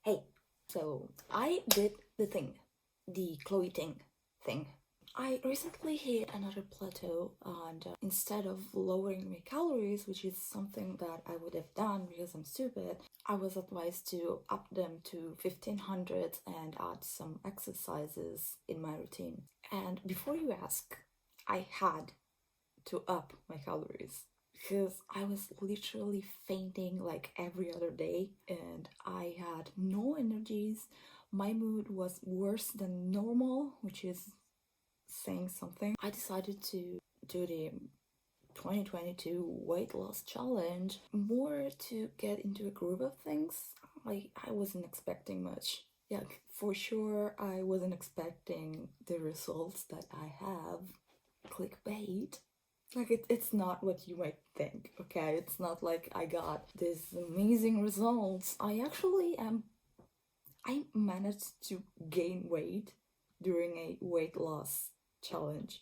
Hey, so I did the Chloe Ting thing. I recently hit another plateau, and instead of lowering my calories, which is something that I would have done because I'm stupid, I was advised to up them to 1500 and add some exercises in my routine. And before you ask, I had to up my calories because I was literally fainting like every other day and I had no energies. My mood was worse than normal, which is saying something. I decided to do the 2022 weight loss challenge more to get into a groove of things. I wasn't expecting much. Yeah, for sure, I wasn't expecting the results that I have. Clickbait. Like it's not what you might think, okay? It's not like I got these amazing results. I managed to gain weight during a weight loss challenge.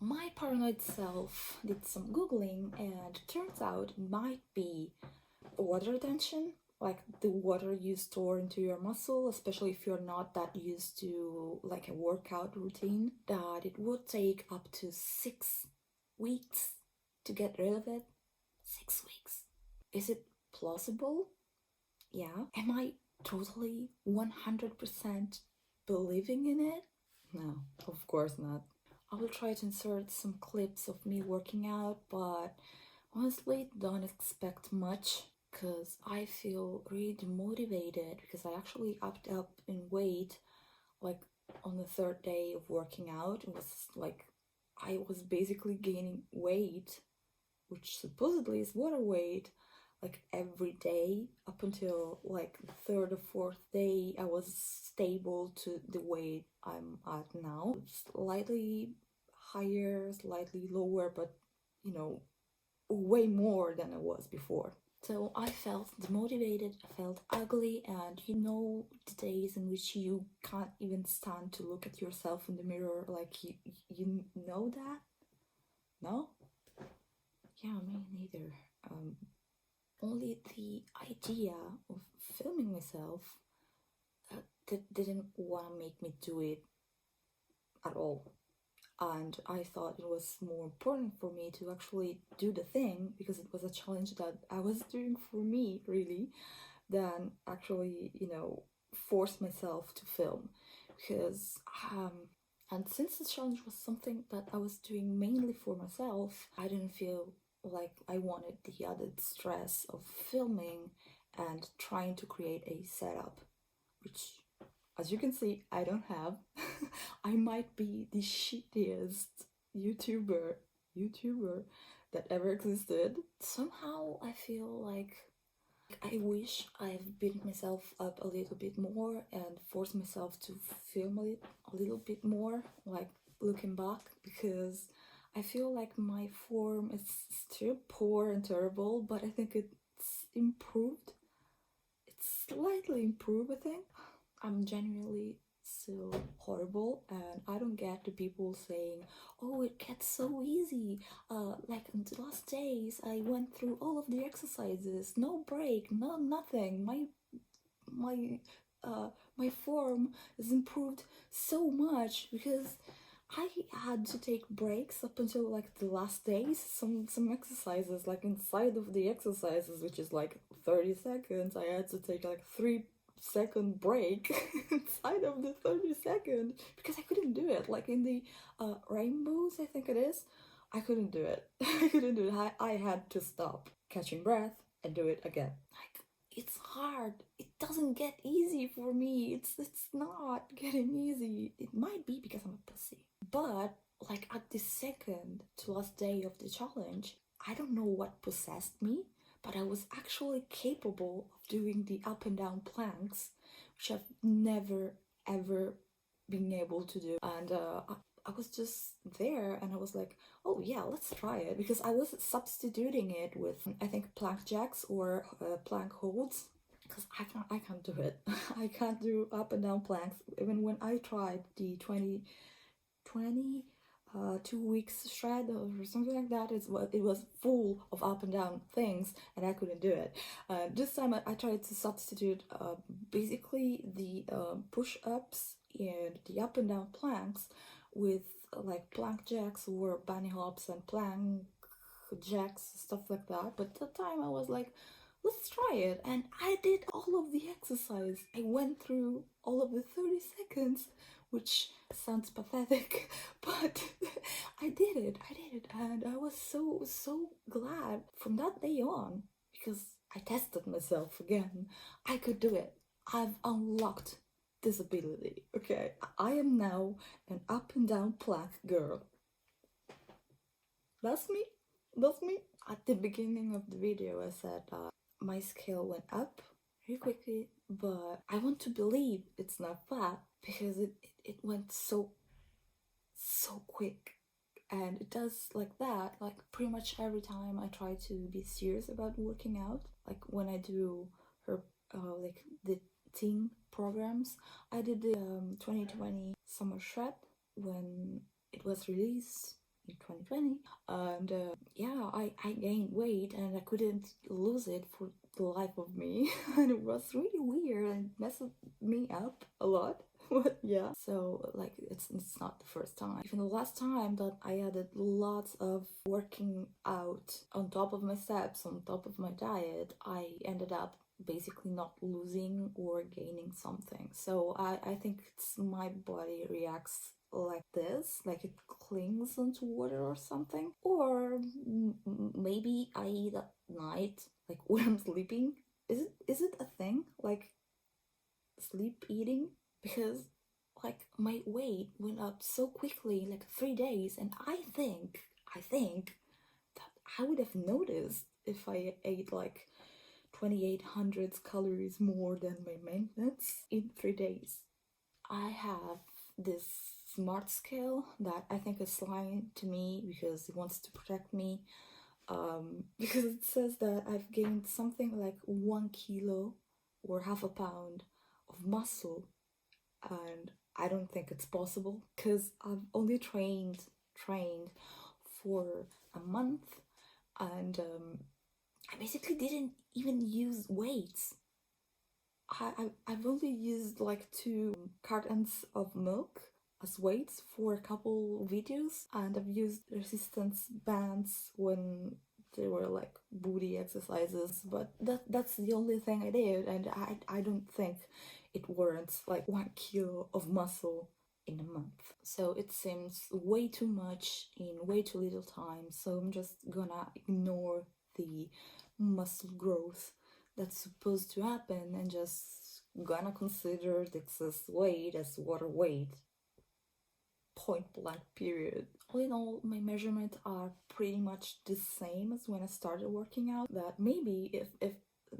My paranoid self did some googling and turns out it might be water retention, like the water you store into your muscle, especially if you're not that used to like a workout routine, that it would take up to 6 weeks to get rid of it. 6 weeks. Is it plausible? Yeah. Am I totally 100% believing in it? No, of course not. I will try to insert some clips of me working out, but honestly, don't expect much because I feel really demotivated because I actually upped up in weight like on the third day of working out. It was like I was basically gaining weight, which supposedly is water weight, like every day up until like the third or fourth day. I was stable to the weight I'm at now. Slightly higher, slightly lower, but way more than I was before. So I felt demotivated, I felt ugly, and the days in which you can't even stand to look at yourself in the mirror, like you know that? No? Yeah, me neither. Only the idea of filming myself didn't want to make me do it at all. And I thought it was more important for me to actually do the thing because it was a challenge that I was doing for me, really, than actually, force myself to film. Because, and since the challenge was something that I was doing mainly for myself, I didn't feel like I wanted the added stress of filming and trying to create a setup, which, as you can see, I don't have. I might be the shittiest YouTuber that ever existed. Somehow I feel like I wish I've beaten myself up a little bit more and forced myself to film it a little bit more, like looking back, because I feel like my form is still poor and terrible, but I think it's improved. It's slightly improved, I think. I'm genuinely so horrible, and I don't get the people saying, oh, it gets so easy, like in the last days I went through all of the exercises, no break, no nothing, my form has improved so much because I had to take breaks up until like the last days. Some exercises, like inside of the exercises, which is like 30 seconds, I had to take like 3-second break inside of the 30-second because I couldn't do it. Like in the rainbows, I think it is, I couldn't do it. I couldn't do it. I had to stop, catching breath, and do it again. Like, it's hard. It doesn't get easy for me. It's not getting easy. It might be because I'm a pussy. But like at the second to last day of the challenge, I don't know what possessed me, but I was actually capable of doing the up and down planks, which I've never ever been able to do. And I was just there and I was like, oh yeah, let's try it, because I was substituting it with, I think, plank jacks or plank holds, because I can't do it. I can't do up and down planks. Even when I tried the 2020 2 weeks shred or something like that. It was full of up and down things, and I couldn't do it. This time I tried to substitute basically the push-ups and the up and down planks with like plank jacks or bunny hops and plank jacks, stuff like that. But at the time I was like, let's try it, and I did all of the exercise. I went through all of the 30 seconds, which sounds pathetic, but I did it, and I was so glad from that day on, because I tested myself again. I could do it. I've unlocked this ability, okay? I am now an up and down plank girl. That's me. At the beginning of the video I said my scale went up very quickly, but I want to believe it's not that, because it went so quick, and it does like that like pretty much every time I try to be serious about working out. Like when I do her like the teen programs. I did the 2020 summer shred when it was released in 2020, and yeah, I gained weight and I couldn't lose it for the life of me and it was really weird and messed me up a lot. But yeah, so like it's not the first time. Even the last time that I added lots of working out on top of my steps, on top of my diet, I ended up basically not losing or gaining something. So I think it's my body reacts like this, like it clings onto water or something. Or maybe I eat at night, like when I'm sleeping. Is it a thing, like sleep eating? Because like my weight went up so quickly, like 3 days, and I think that I would have noticed if I ate like 2800 calories more than my maintenance in 3 days. I have this smart scale that I think is lying to me because it wants to protect me, because it says that I've gained something like 1 kilo or half a pound of muscle, and I don't think it's possible because I've only trained for a month, and I basically didn't even use weights. I've only used like 2 cartons of milk as weights for a couple videos, and I've used resistance bands when they were like booty exercises, but that's the only thing I did, and I don't think it warrants like 1 kilo of muscle in a month. So it seems way too much in way too little time, so I'm just gonna ignore the muscle growth that's supposed to happen and just gonna consider the excess weight as water weight. Point blank period. All in all, my measurements are pretty much the same as when I started working out. That maybe if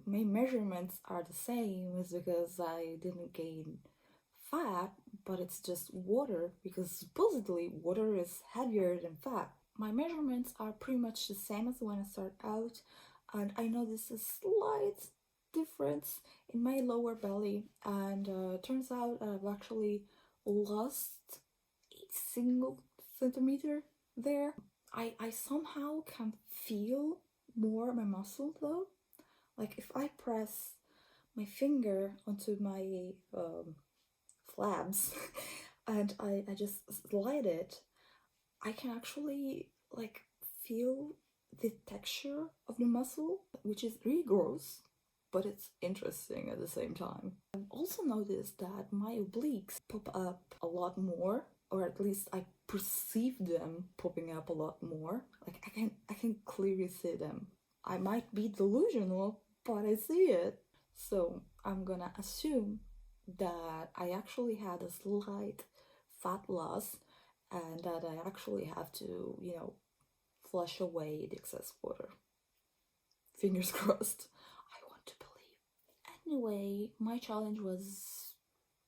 my measurements are the same is because I didn't gain fat, but it's just water, because supposedly water is heavier than fat. My measurements are pretty much the same as when I started out, and I noticed a slight difference in my lower belly, and turns out I've actually lost a single centimeter there. I somehow can feel more my muscle though. Like if I press my finger onto my flabs and I just slide it, I can actually like feel the texture of the muscle, which is really gross, but it's interesting at the same time. I've also noticed that my obliques pop up a lot more, or at least I perceive them popping up a lot more. Like I can clearly see them. I might be delusional, but I see it. So I'm gonna assume that I actually had a slight fat loss and that I actually have to, flush away the excess water. Fingers crossed. I want to believe. Anyway, my challenge was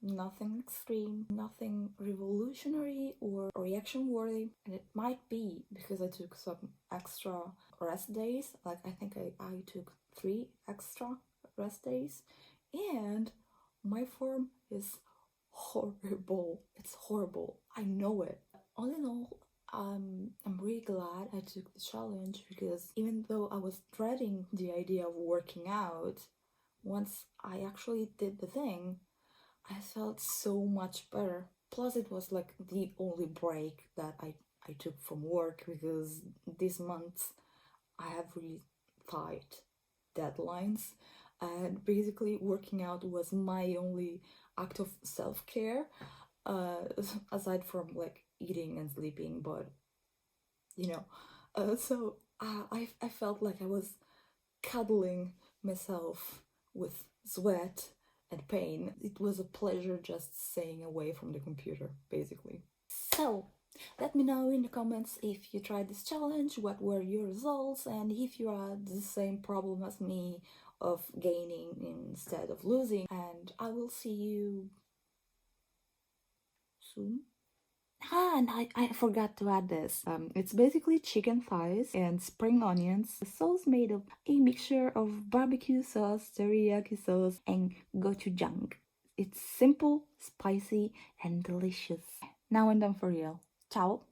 nothing extreme, nothing revolutionary or reaction worthy, and it might be because I took some extra rest days. Like I think I took 3 extra rest days, and my form is horrible. It's horrible. I know it. All in all, I'm really glad I took the challenge, because even though I was dreading the idea of working out, once I actually did the thing, I felt so much better. Plus, it was like the only break that I took from work, because this month I have really tight deadlines, and basically working out was my only act of self-care, uh, aside from like eating and sleeping. But you know, I felt like I was cuddling myself with sweat and pain. It was a pleasure just staying away from the computer, basically. So, let me know in the comments if you tried this challenge, what were your results, and if you had the same problem as me of gaining instead of losing. And I will see you soon. And I forgot to add this. It's basically chicken thighs and spring onions. The sauce made of a mixture of barbecue sauce, teriyaki sauce, and gochujang. It's simple, spicy, and delicious. Now I'm done for real. Ciao!